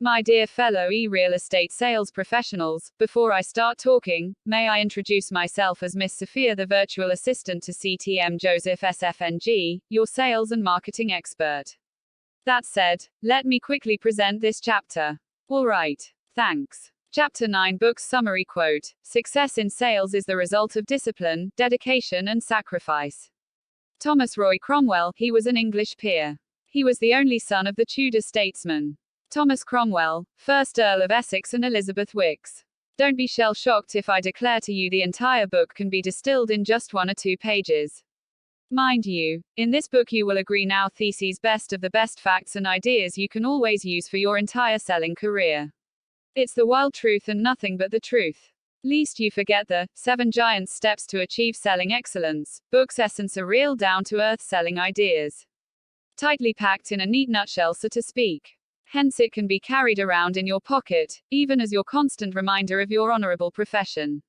My dear fellow e-real estate sales professionals, before I start talking, may I introduce myself as Miss Sophia, the virtual assistant to CTM Joseph SFNG, your sales and marketing expert. That said, let me quickly present this chapter. Alright, thanks. Chapter 9 Book's Summary Quote: Success in sales is the result of discipline, dedication and sacrifice. Thomas Roy Cromwell, he was an English peer. He was the only son of the Tudor statesman Thomas Cromwell, 1st Earl of Essex and Elizabeth Wicks. Don't be shell-shocked if I declare to you the entire book can be distilled in just 1 or 2 pages. Mind you, in this book you will agree now theses best of the best facts and ideas you can always use for your entire selling career. It's the wild truth and nothing but the truth. Least you forget the 7 giant steps to achieve selling excellence. Book's essence are real down-to-earth selling ideas. Tightly packed in a neat nutshell, so to speak. Hence it can be carried around in your pocket, even as your constant reminder of your honorable profession.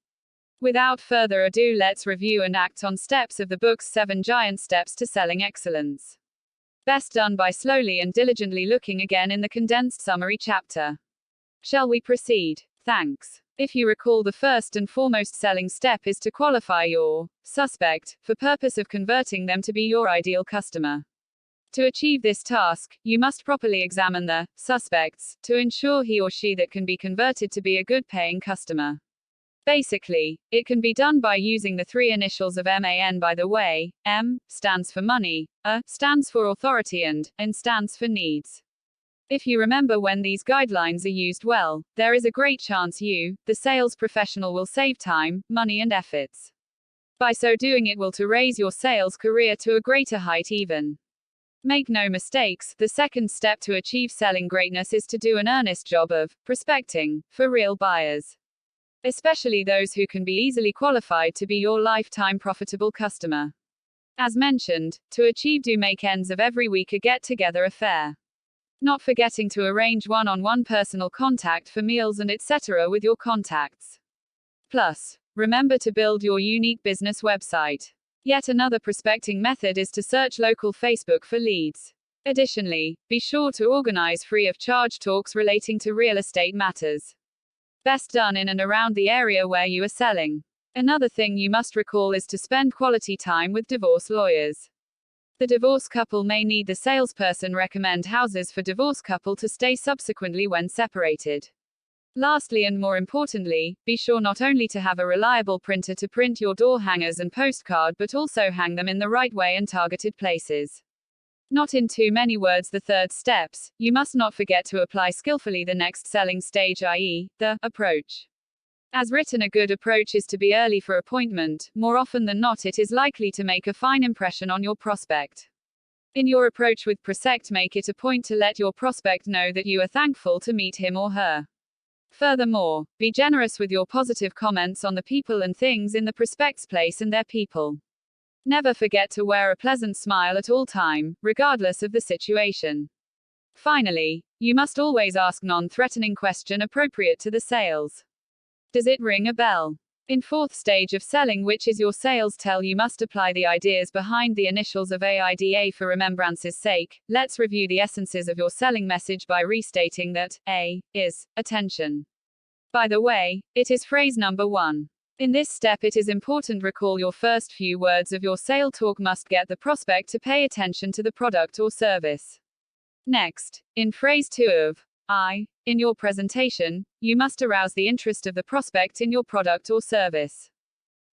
Without further ado, let's review and act on steps of the book's 7 giant steps to selling excellence. Best done by slowly and diligently looking again in the condensed summary chapter. Shall we proceed? Thanks. If you recall, the first and foremost selling step is to qualify your suspect, for purpose of converting them to be your ideal customer. To achieve this task, you must properly examine the suspects to ensure he or she that can be converted to be a good paying customer. Basically, it can be done by using the 3 initials of MAN, by the way. M stands for money, A stands for authority, and N stands for needs. If you remember when these guidelines are used well, there is a great chance you, the sales professional, will save time, money and efforts. By so doing, it will to raise your sales career to a greater height even. Make no mistakes, the second step to achieve selling greatness is to do an earnest job of prospecting for real buyers. Especially those who can be easily qualified to be your lifetime profitable customer. As mentioned, to achieve, do make ends of every week a get-together affair. Not forgetting to arrange one-on-one personal contact for meals and etc. with your contacts. Plus, remember to build your unique business website. Yet another prospecting method is to search local Facebook for leads. Additionally, be sure to organize free of charge talks relating to real estate matters. Best done in and around the area where you are selling. Another thing you must recall is to spend quality time with divorce lawyers. The divorce couple may need the salesperson recommend houses for divorce couple to stay subsequently when separated. Lastly, and more importantly, be sure not only to have a reliable printer to print your door hangers and postcard, but also hang them in the right way and targeted places. Not in too many words, the third steps, you must not forget to apply skillfully the next selling stage, i.e., the approach. As written, a good approach is to be early for appointment. More often than not, it is likely to make a fine impression on your prospect. In your approach with prospect, make it a point to let your prospect know that you are thankful to meet him or her. Furthermore, be generous with your positive comments on the people and things in the prospect's place and their people. Never forget to wear a pleasant smile at all time, regardless of the situation. Finally, you must always ask non-threatening question appropriate to the sales. Does it ring a bell? In 4th stage of selling, which is your sales tell, you must apply the ideas behind the initials of AIDA for remembrance's sake. Let's review the essences of your selling message by restating that A is attention. By the way, it is phrase number 1. In this step, it is important recall your first few words of your sale talk must get the prospect to pay attention to the product or service. Next, in phrase 2 of I, in your presentation, you must arouse the interest of the prospect in your product or service.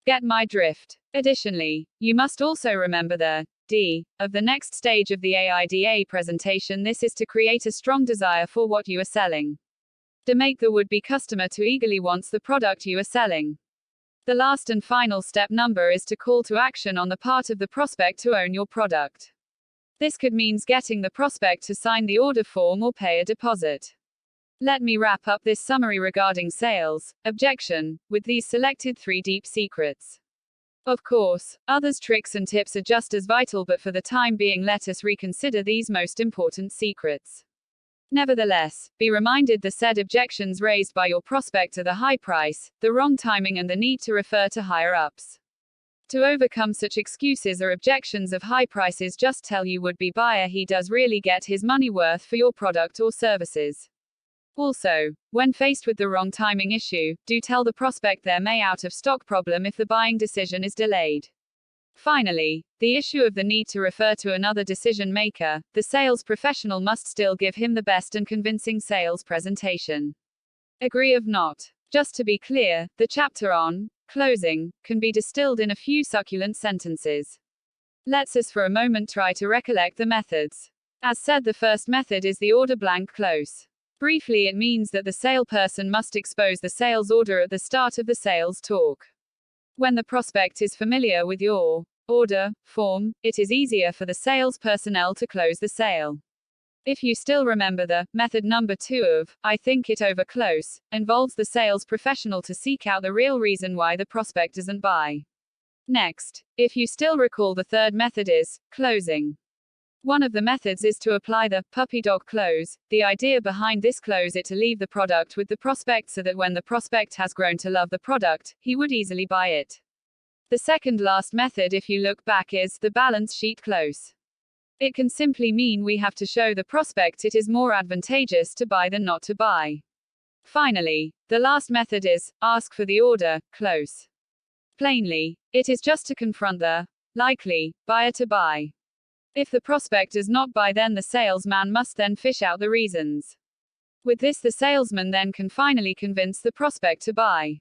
Get my drift? Additionally, you must also remember the D of the next stage of the AIDA presentation. This is to create a strong desire for what you are selling. To make the would-be customer to eagerly wants the product you are selling. The last and final step number is to call to action on the part of the prospect to own your product. This could means getting the prospect to sign the order form or pay a deposit. Let me wrap up this summary regarding sales objection with these selected 3 deep secrets. Of course, others tricks and tips are just as vital, but for the time being let us reconsider these most important secrets. Nevertheless, be reminded the said objections raised by your prospect are the high price, the wrong timing and the need to refer to higher ups. To overcome such excuses or objections of high prices, just tell you would-be buyer he does really get his money worth for your product or services. Also, when faced with the wrong timing issue, do tell the prospect there may out of stock problem if the buying decision is delayed. Finally, the issue of the need to refer to another decision maker, the sales professional must still give him the best and convincing sales presentation. Agree or not? Just to be clear, the chapter on closing can be distilled in a few succulent sentences. Let's us for a moment try to recollect the methods. As said, the first method is the order blank close. Briefly, it means that the salesperson must expose the sales order at the start of the sales talk. When the prospect is familiar with your order form, it is easier for the sales personnel to close the sale. If you still remember, the method number 2 of I think it over close involves the sales professional to seek out the real reason why the prospect doesn't buy. Next, if you still recall, the third method is closing. One of the methods is to apply the puppy dog close. The idea behind this close is to leave the product with the prospect so that when the prospect has grown to love the product, he would easily buy it. The second last method, if you look back, is the balance sheet close. It can simply mean we have to show the prospect it is more advantageous to buy than not to buy. Finally, the last method is ask for the order close. Plainly, it is just to confront the likely buyer to buy. If the prospect does not buy, then the salesman must then fish out the reasons. With this, the salesman then can finally convince the prospect to buy.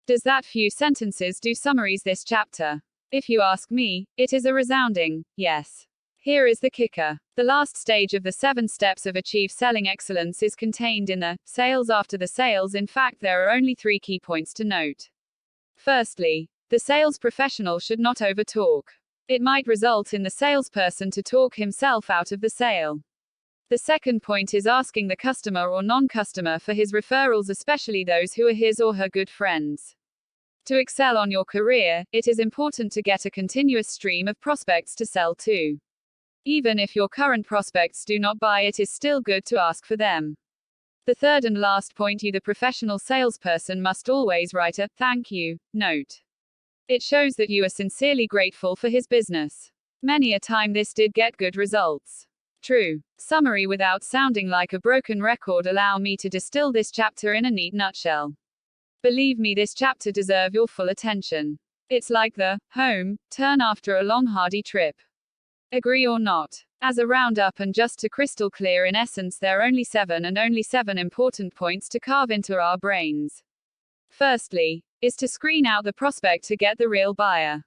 Does that few sentences do summarize this chapter? If you ask me, it is a resounding yes. Here is the kicker. The last stage of the 7 steps of achieve selling excellence is contained in the sales after the sales. In fact, there are only 3 key points to note. Firstly, the sales professional should not overtalk. It might result in the salesperson to talk himself out of the sale. The second point is asking the customer or non-customer for his referrals, especially those who are his or her good friends. To excel on your career, it is important to get a continuous stream of prospects to sell to. Even if your current prospects do not buy, it is still good to ask for them. The third and last point, you, the professional salesperson, must always write a thank you note. It shows that you are sincerely grateful for his business. Many a time this did get good results. True. Summary without sounding like a broken record, allow me to distill this chapter in a neat nutshell. Believe me, this chapter deserves your full attention. It's like the home turn after a long hardy trip. Agree or not? As a roundup and just to crystal clear, in essence there are only 7 important points to carve into our brains. Firstly, is to screen out the prospect to get the real buyer.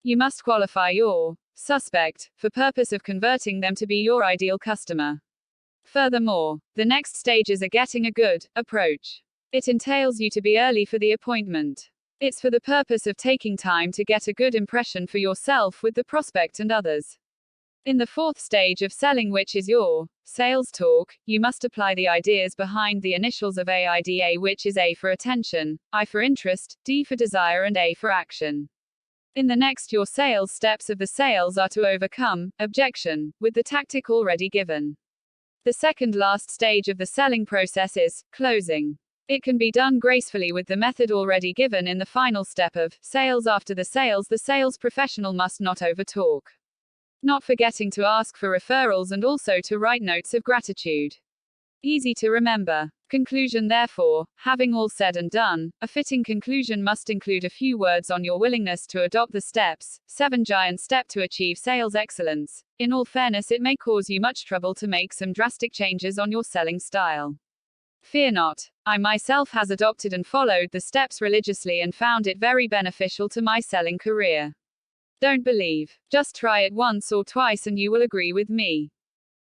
You must qualify your suspect for purpose of converting them to be your ideal customer. Furthermore, the next stage is getting a good approach. It entails you to be early for the appointment. It's for the purpose of taking time to get a good impression for yourself with the prospect and others. In the 4th stage of selling, which is your sales talk, you must apply the ideas behind the initials of AIDA, which is A for attention, I for interest, D for desire, and A for action. In the next, your sales steps of the sales are to overcome objection with the tactic already given. The second last stage of the selling process is closing. It can be done gracefully with the method already given in the final step of sales after the sales. The sales professional must not overtalk. Not forgetting to ask for referrals and also to write notes of gratitude. Easy to remember. Conclusion. Therefore, having all said and done, a fitting conclusion must include a few words on your willingness to adopt the steps, 7 giant steps to achieve sales excellence. In all fairness, it may cause you much trouble to make some drastic changes on your selling style. Fear not. I myself has adopted and followed the steps religiously and found it very beneficial to my selling career. Don't believe. Just try it once or twice and you will agree with me.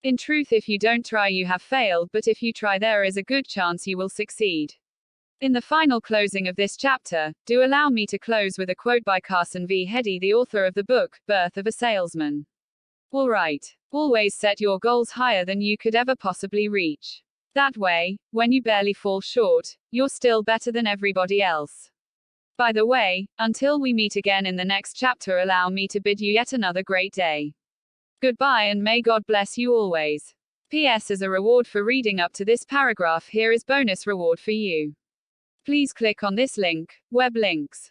In truth, if you don't try, you have failed, but if you try, there is a good chance you will succeed. In the final closing of this chapter, do allow me to close with a quote by Carson V. Heddy, the author of the book, Birth of a Salesman. All right. Always set your goals higher than you could ever possibly reach. That way, when you barely fall short, you're still better than everybody else. By the way, until we meet again in the next chapter, allow me to bid you yet another great day. Goodbye and may God bless you always. P.S. As a reward for reading up to this paragraph, here is bonus reward for you. Please click on this link, web links.